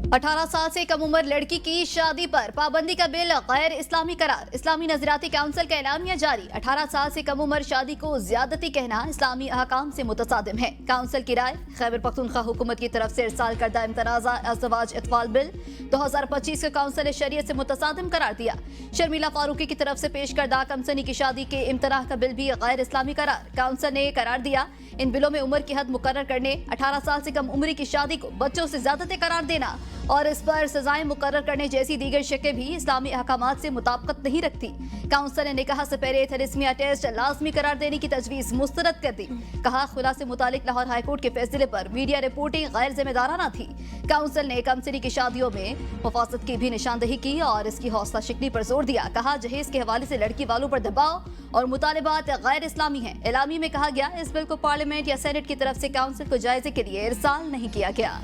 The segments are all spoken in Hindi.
18 साल से कम उम्र लड़की की शादी पर पाबंदी का बिल गैर इस्लामी करार। इस्लामी नजरियाती काउंसिल का एलामिया जारी। 18 साल से कम उम्र शादी को ज्यादती कहना इस्लामी अहकाम से मुतसादिम है। काउंसिल की राय। खैबर पख्तूनख्वा हुकूमत की तरफ से इरसाल करदा इम्तनाज़ा अज़वाज इत्फाल बिल 2025 को काउंसिल शरीयत से मुतसादिम करार दिया। शर्मिला फारूकी की तरफ से पेश करदा कमसनी की शादी के इम्तनाह का बिल भी गैर इस्लामी करार। काउंसिल ने करार दिया इन बिलों में उम्र की हद मुकर्रर करने, 18 साल से कम उम्र की शादी को बच्चों से ज्यादती करार देना और इस पर सजाएं मुकर्रर करने जैसी दीगर शक्लें भी इस्लामी अहकामात से मुताबिकत नहीं रखती। काउंसिल ने निकाह से पहले थैलेसीमिया टेस्ट लाजमी करार देने की तजवीज मुस्तरद कर दी। कहा खुला से मुतालिक लाहौर हाईकोर्ट के फैसले पर मीडिया रिपोर्टिंग गैर जिम्मेदाराना थी। काउंसिल ने कमसनी की शादियों में मुफासत की भी निशानदही की और इसकी हौसला शिकनी पर जोर दिया। कहा जहेज के हवाले से लड़की वालों पर दबाव और मुतालिबात गैर इस्लामी हैं। एलामी में कहा गया इस बिल को पार्लियामेंट या सेनेट की तरफ से काउंसिल को जायजे के लिए इरसाल नहीं किया गया।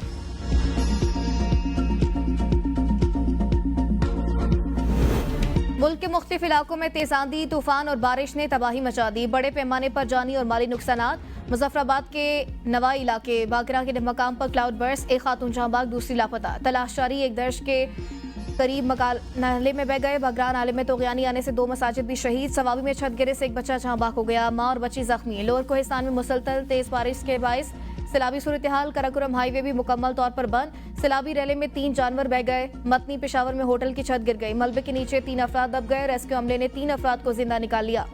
मुल्क के मुख्तलिफ इलाकों में तेज आंधी, तूफान और बारिश ने तबाही मचा दी। बड़े पैमाने पर जानी और माली नुकसानात। मुजफ्फराबाद के नवाई इलाके बागरा के मकाम पर क्लाउड बर्स्ट, एक खातून जहां बाग, दूसरी लापता। तलाश जारी। एक दर्ज के करीब मकाल नाले में बह गए। बगरा नाले में तोगयानी आने से 2 मसाजिद भी शहीद। सवाबी में छत गिरे से एक बच्चा जहां बाग हो गया। मां और बच्ची जख्मी। लोअर कोहिस्तान में मुसलसल तेज बारिश के बायस सैलाबी सूरत हाल। कराकोरम हाईवे भी मुकम्मल तौर पर बंद। सैलाबी रैली में 3 जानवर बह गए। मतनी पेशावर में होटल की छत गिर गई। मलबे के नीचे 3 अफराद दब गए। रेस्क्यू अमले ने 3 अफराद को जिंदा निकाल लिया।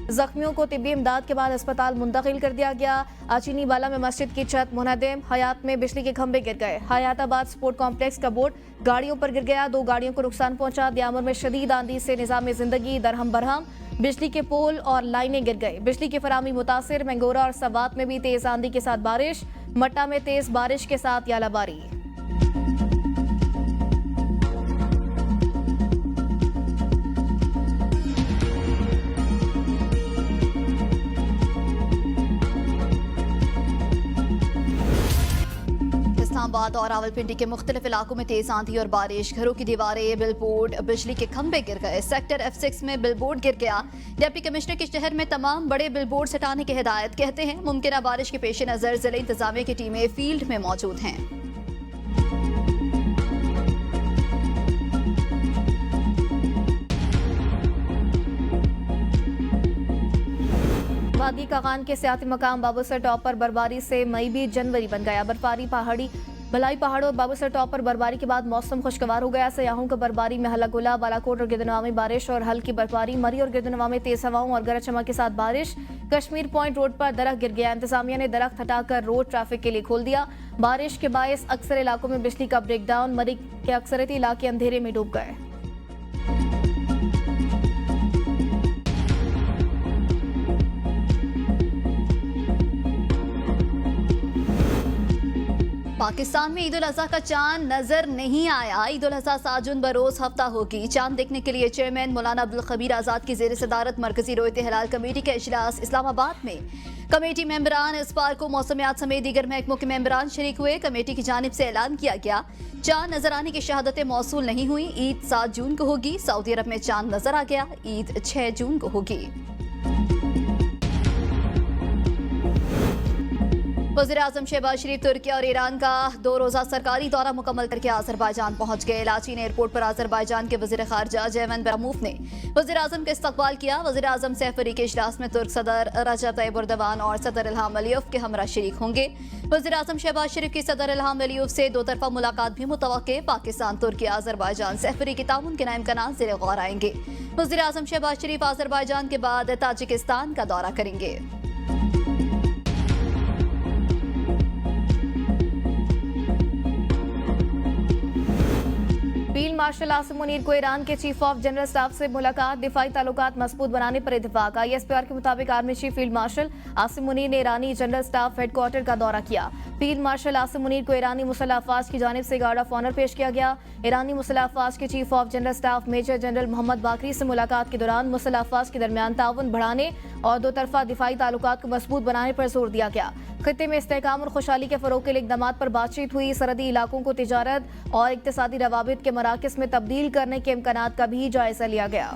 जख्मियों को तिब्बी इमदाद के बाद अस्पताल मुंतकिल कर दिया गया। आचीनी बाला में मस्जिद की छत मुनहदम। हयात में बिजली के खंभे गिर गए। हयाताबाद स्पोर्ट कॉम्प्लेक्स का बोर्ड गाड़ियों पर गिर गया। 2 गाड़ियों को नुकसान पहुंचा। दियामर में शदीद आंधी से निजाम जिंदगी दरहम बरहम। बिजली के पोल और लाइनें गिर गए। बिजली की फराहमी मुतासिर। मैंगोरा और सवात में भी तेज आंधी के साथ बारिश। मट्टा में तेज बारिश के साथ यालाबारी। इस्लामाबाद और रावलपिंडी के मुख्तलिफ इलाकों में तेज आंधी और बारिश। घरों की दीवारें, बिलबोर्ड, बिजली के खंभे गिर गए। सेक्टर F6 में बिलबोर्ड गिर गया। डिप्टी कमिश्नर की शहर में तमाम बड़े बिलबोर्ड हटाने की हिदायत। कहते हैं मुमकिन बारिश के पेश नजर जिले इंतजामिया की टीमें फील्ड में मौजूद हैं। वादी कागान के सियाती मकाम बाबूसर टॉप पर बर्फबारी से मई भी जनवरी बन गया। बर्फबारी पहाड़ी भलाई पहाड़ों और बाबूसर टॉप पर बर्फबारी के बाद मौसम खुशगवार हो गया। सयाहों को बर्फबारी में हल्ला गुला। बालाकोट और गिरदनवा में बारिश और हल्की बर्फबारी। मरी और गिरदनवा में तेज हवाओं और गरज चमक के साथ बारिश। कश्मीर पॉइंट रोड पर दरख्त गिर गया। इंतजामिया ने दरख्त हटाकर रोड ट्रैफिक के लिए खोल दिया। बारिश के बायस अक्सर इलाकों में बिजली का ब्रेकडाउन। मरी के अक्सरती इलाके अंधेरे में डूब गए। पाकिस्तान में ईद उल अजहा का चांद नजर नहीं आया। ईद उल अजहा 7 जून बरोज हफ्ता होगी। चांद देखने के लिए चेयरमैन मौलाना अब्दुल खबीर आजाद की जेर सदारत मरकजी रोयत हिलाल कमेटी का इजलास इस्लामाबाद में। कमेटी मेंबरान इस बार को मौसमियात समेत दीगर महकमों के मेंबरान शरीक हुए। कमेटी की जानिब से ऐलान किया गया चांद नजर आने की शहादतें मौसूल नहीं हुई। ईद 7 जून को होगी। सऊदी अरब में चांद नजर आ गया। ईद 6 जून को होगी। वज़ीर-ए-आज़म शहबाज शरीफ तुर्की और ईरान का 2 रोज़ा सरकारी दौरा मुकम्मल करके आज़रबाईजान पहुंच गए। लाचीन एयरपोर्ट पर आज़रबाईजान के वज़ीर ख़ारजा जैवन बरामूफ ने वज़ीर-ए-आज़म का इस्तकबाल किया। वज़ीर-ए-आज़म से फरीक इजलास में तुर्क सदर रजब तय्यब एर्दोगान और सदर इल्हाम अलीयव के हमरा शरीक होंगे। वज़ीर-ए-आज़म शहबाज शरीफ की सदर इल्हाम अलीयव से 2 तरफ़ा मुलाकात भी मुतवक्के। पाकिस्तान, तुर्की, आज़रबाईजान से फरीकी ताउन के नाम कनात ज़ेर गौर आएंगे। वज़ीर-ए-आज़म शहबाज शरीफ आज़रबाईजान के बाद ताजिकिस्तान का दौरा करेंगे। फील्ड मार्शल आसिम मुनीर को ईरान के चीफ ऑफ जनरल स्टाफ से मुलाकात। दिफाई ताल्लुकात मजबूत बनाने पर इत्तेफाक। ISPR के मुताबिक army chief field marshal Asim Munir ने ईरानी जनरल स्टाफ हेडक्वार्टर का दौरा किया। फील्ड मार्शल आसिम मुनीर को ईरानी मुसल्लह अफवाज की जानिब से गार्ड ऑफ ऑनर पेश किया गया। ईरानी मुसल्लह अफवाज के chief of general staff major general Mohammad Bagheri से मुलाकात के दौरान मुसल्लह अफवाज के दरमियान ताउन बढ़ाने और 2 तरफा दिफाई ताल्लुकात को मजबूत बनाने पर जोर दिया गया। खित्ते में इस्तेहकाम और खुशहाली के फरोग के लिए इक़दामात पर बातचीत हुई। सरहदी इलाकों को तिजारत और इक़्तिसादी रवाबित के मराकज़ में तब्दील करने के इम्कानात का भी जायजा लिया गया।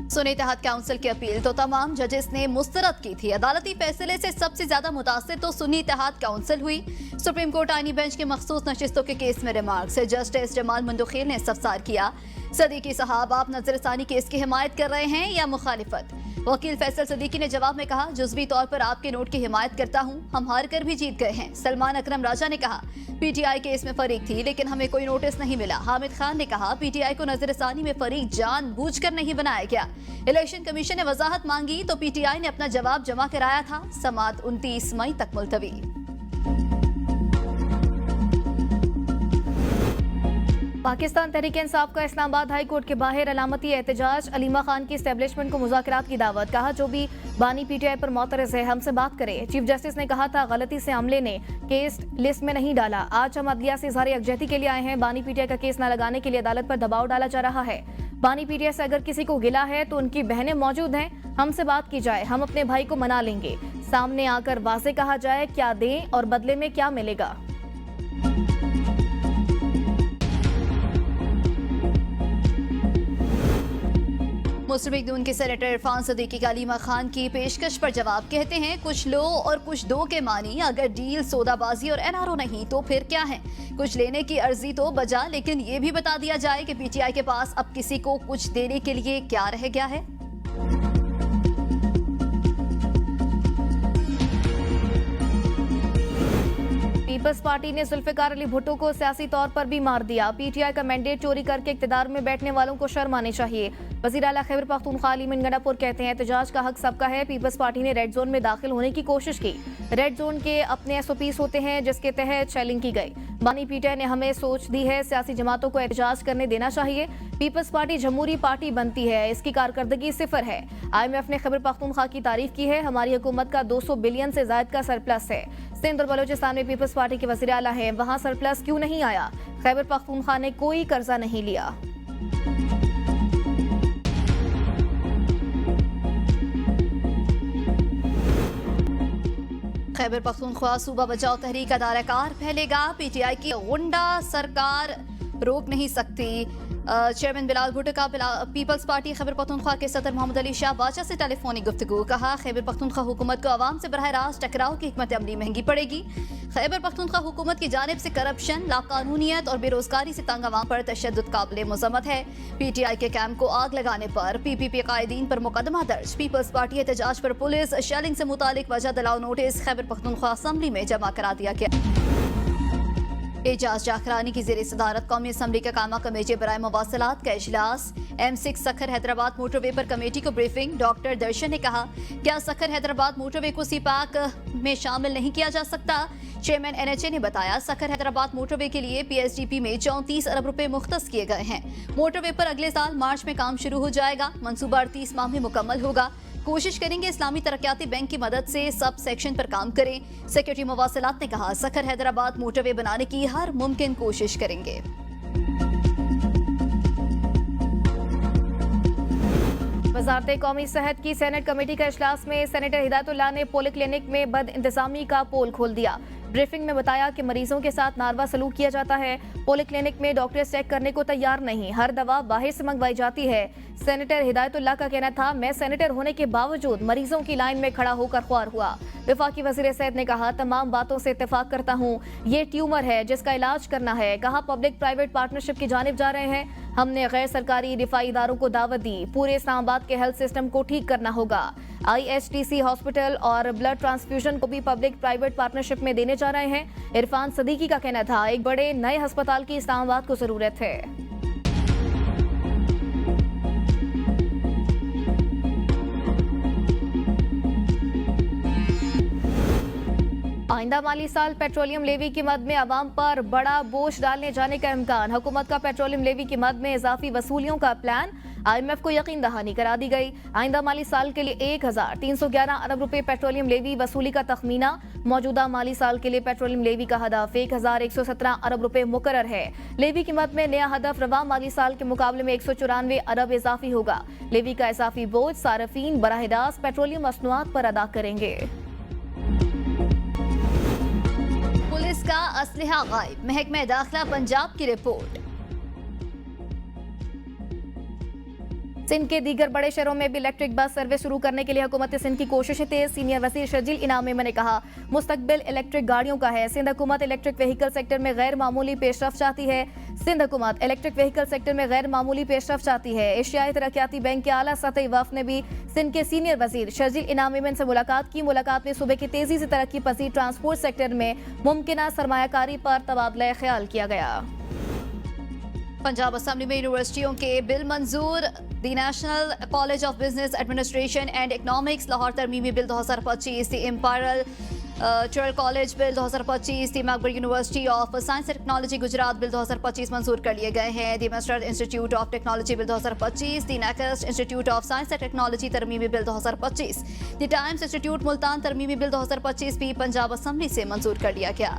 सुन्नी इत्तेहाद काउंसिल की अपील तो तमाम जजेस ने मुस्तरद की थी। अदालती फैसले से सबसे ज्यादा मुतासिर तो सुन्नी इत्तेहाद काउंसिल हुई। सुप्रीम कोर्ट आईनी बेंच के मखसूस नशिस्तों के केस में रिमार्क से जस्टिस जमाल मंदुखेल ने इस्तफसार किया, सदीकी साहब आप नजरसानी केस की हिमायत कर रहे हैं या मुखालिफत? वकील फैसल सदीकी ने जवाब में कहा, जुज़वी तौर पर आपके नोट की हिमायत करता हूं, हम हार कर भी जीत गए हैं। सलमान अकरम राजा ने कहा, पीटीआई केस में फरीक थी लेकिन हमें कोई नोटिस नहीं मिला। हामिद खान ने कहा, पीटीआई को नजरसानी में फरीक जानबूझकर नहीं बनाया गया। इलेक्शन कमीशन ने वजाहत मांगी तो पीटीआई ने अपना जवाब जमा कराया था। समाअत 29 मई तक मुलतवी। पाकिस्तान तहरीक-ए-इंसाफ का इस्लामाबाद हाई कोर्ट के बाहर अलामती एहतजाज। अलीमा खान की एस्टेब्लिशमेंट को मुज़ाकरात की दावत। कहा, जो भी बानी पीटीआई पर मोतरज़ है हमसे बात करे। चीफ जस्टिस ने कहा था, गलती से अमले ने केस लिस्ट में नहीं डाला। आज हम अदलिया से इज़हार यकजहती के लिए आए हैं। बानी पीटीआई का केस न लगाने के लिए अदालत पर दबाव डाला जा रहा है। बानी पीटीआई से अगर किसी को गिला है तो उनकी बहनें मौजूद हैं, हमसे बात की जाए, हम अपने भाई को मना लेंगे। सामने आकर वाज़े कहा जाए क्या दें और बदले में क्या मिलेगा। मुस्लिम लीग नून के सेनेटर इरफान सदीकी का अलीमा खान की पेशकश पर जवाब। कहते हैं, कुछ लो और कुछ दो के मानी। अगर डील सौदाबाजी और एनआरओ नहीं तो फिर क्या है? कुछ लेने की अर्जी तो बजा, लेकिन ये भी बता दिया जाए कि पीटीआई के पास अब किसी को कुछ देने के लिए क्या रह गया है। पीपल्स पार्टी ने जुल्फिकार अली भुट्टो को सियासी तौर पर भी मार दिया। पीटीआई का मैंडेट चोरी करके इक्तिदार में बैठने वालों को शर्म आनी चाहिए। वज़ीर आला खैबर पख्तूनख्वा अलीमीन गंडापुर कहते हैं, एहतजाज का हक सबका है। पीपल्स पार्टी ने रेड जोन में दाखिल होने की कोशिश की। रेड जोन के अपने SOPs होते हैं जिसके तहत शेलिंग की गई। बानी पीटीआई ने हमें सोच दी है, सियासी जमातों को एहतजाज करने देना चाहिए। पीपल्स पार्टी जमहूरी पार्टी बनती है, इसकी कारकर्दगी सिफर है। IMF ने खैबर पख्तूनख्वा की तारीफ की है। हमारी हुकूमत का 200 बिलियन से ज्यादा का सरप्लस है। सिंध और बलोचिस्तान में पीपल्स पार्टी के वज़ीर आला हैं, वहां सरप्लस क्यों नहीं आया? खैबर पख्तूनख्वा ने कोई कर्जा नहीं लिया। खैबर पख्तूनख्वा सूबा बचाओ तहरीक का दायराकार फैलेगा। पीटीआई की गुंडा सरकार रोक नहीं सकती। चेयरमैन बिलाल भुट्टो का पीपल्स पार्टी खैबर पख्तूनख्वा के सदर मोहम्मद अली शाह बाचा से टेलीफोनिक गुफ्तगू। कहा, खैबर पख्तूनख्वा हुकूमत को आवाम से बरह रास्त टकराव की हिकमत अमली महंगी पड़ेगी। खैबर पख्तूनख्वा हुकूमत की जानिब से करप्शन, लाकानूनियत और बेरोजगारी से तंग आवाम पर तशद्दुद काबिल मज़म्मत है। पीटीआई के कैंप को आग लगाने पर PPP कायदीन पर मुकदमा दर्ज। पीपल्स पार्टी एहतजाज पर पुलिस शेलिंग से मुतालिक वजह दलाओ नोटिस खैबर पख्तूनख्वा असम्बली में जमा करा दिया गया। एजाज जाखरानी की ज़ेर सदारत कौमी असम्बली का कामा कमेटी बराए मवासलात का इजलास। M6 सखर हैदराबाद मोटरवे पर कमेटी को ब्रीफिंग। डॉक्टर दर्शन ने कहा, क्या सखर हैदराबाद मोटरवे को CPAC में शामिल नहीं किया जा सकता? चेयरमैन NHA ने बताया, सखर हैदराबाद मोटरवे के लिए PSDP में 34 अरब रुपए मुख्तस किए गए हैं। मोटरवे पर अगले साल मार्च में काम शुरू हो जाएगा। मंसूबा 38 माह में मुकम्मल होगा। कोशिश करेंगे इस्लामी तरक्याती बैंक की मदद से सब सेक्शन पर काम करें। सेक्रेटरी मवासलात ने कहा, सखर हैदराबाद मोटरवे बनाने की हर मुमकिन कोशिश करेंगे। वज़ारत कौमी सेहत की सेनेट कमेटी का इजलास में सेनेटर हिदायतुल्लाह ने पोलियो क्लिनिक में बद इंतजामी का पोल खोल दिया। ब्रीफिंग में बताया कि मरीजों के साथ नारवा सलूक किया जाता है। पोलियो क्लिनिक में डॉक्टर चेक करने को तैयार नहीं, हर दवा बाहर से मंगवाई जाती है। सेनेटर हिदायतुल्लाह का कहना था, मैं सेनेटर होने के बावजूद मरीजों की लाइन में खड़ा होकर ख्वार हुआ। वफाकी वज़ीर सेहत ने कहा, तमाम बातों से इत्तेफाक करता हूँ, ये ट्यूमर है जिसका इलाज करना है। कहा, पब्लिक प्राइवेट पार्टनरशिप की जानिब जा रहे हैं। हमने गैर सरकारी दिफाई इदारों को दावत दी। पूरे इस्लामाबाद के हेल्थ सिस्टम को ठीक करना होगा। IHTC हॉस्पिटल और ब्लड ट्रांसफ्यूजन को भी पब्लिक प्राइवेट पार्टनरशिप में देने जा रहे हैं। इरफान सदीकी का कहना था, एक बड़े नए अस्पताल की इस्लामाबाद को जरूरत है। आइंदा माली साल पेट्रोलियम लेवी की मद में आवाम पर बड़ा बोझ डालने जाने का इम्कान। हुकूमत का पेट्रोलियम लेवी की मद में इजाफी वसूलियों का प्लान। IMF को यकीन दहानी करा दी गई। आइंदा माली साल के लिए 1311 अरब रुपए पेट्रोलियम लेवी वसूली का तखमीना। मौजूदा माली साल के लिए पेट्रोलियम लेवी का हदफ 1117 अरब रुपए मुकर्रर है। लेवी की मद में नया हदफ रवा माली साल के मुकाबले में 194 अरब इजाफी होगा। लेवी का इजाफी बोझ सार्फिन बराह-ए-रास्त पेट्रोलियम मसनूआत पर अदा करेंगे। पुलिस का असलहा गायब, महकमा दाखिला पंजाब की रिपोर्ट। सिंध के दीगर बड़े शहरों में भी इलेक्ट्रिक बस सर्विस शुरू करने के लिए हुकूमत सिंध की कोशिशें तेज। सीनियर वज़ीर शर्जील इनामी ने कहा, मुस्तकबिल इलेक्ट्रिक गाड़ियों का है। सिंध हुकूमत इलेक्ट्रिक व्हीकल सेक्टर में गैर मामूली पेशरफ्त चाहती है। सिंध हुकूमत इलेक्ट्रिक व्हीकल सेक्टर में गैर मामूली पेशरफ्त चाहती है। एशियाई तरक्याती बैंक के आला सतही वफ़द ने भी सिंध के सीनियर वज़ीर शर्जील इनामी से मुलाकात की। मुलाकात में सूबे की तेजी से तरक्की पसीर ट्रांसपोर्ट सेक्टर में मुमकिन सरमायाकारी पर तबादला ख्याल किया गया। पंजाब असेंबली में यूनिवर्सिटियों के बिल मंजूर। The national college of business administration and economics Lahore तरमीमी bill 2025, the imperial twelfth college bill 2025, the Maqbool university of science and technology Gujrat bill 2025 मंजूर कर लिए गए हैं। The master institute of technology bill 2025, the next institute of science and technology तरमीमी bill 2025, the times institute Multan तरमीमी बिल 2025 भी पंजाब असेंबली से मंजूर कर लिया गया।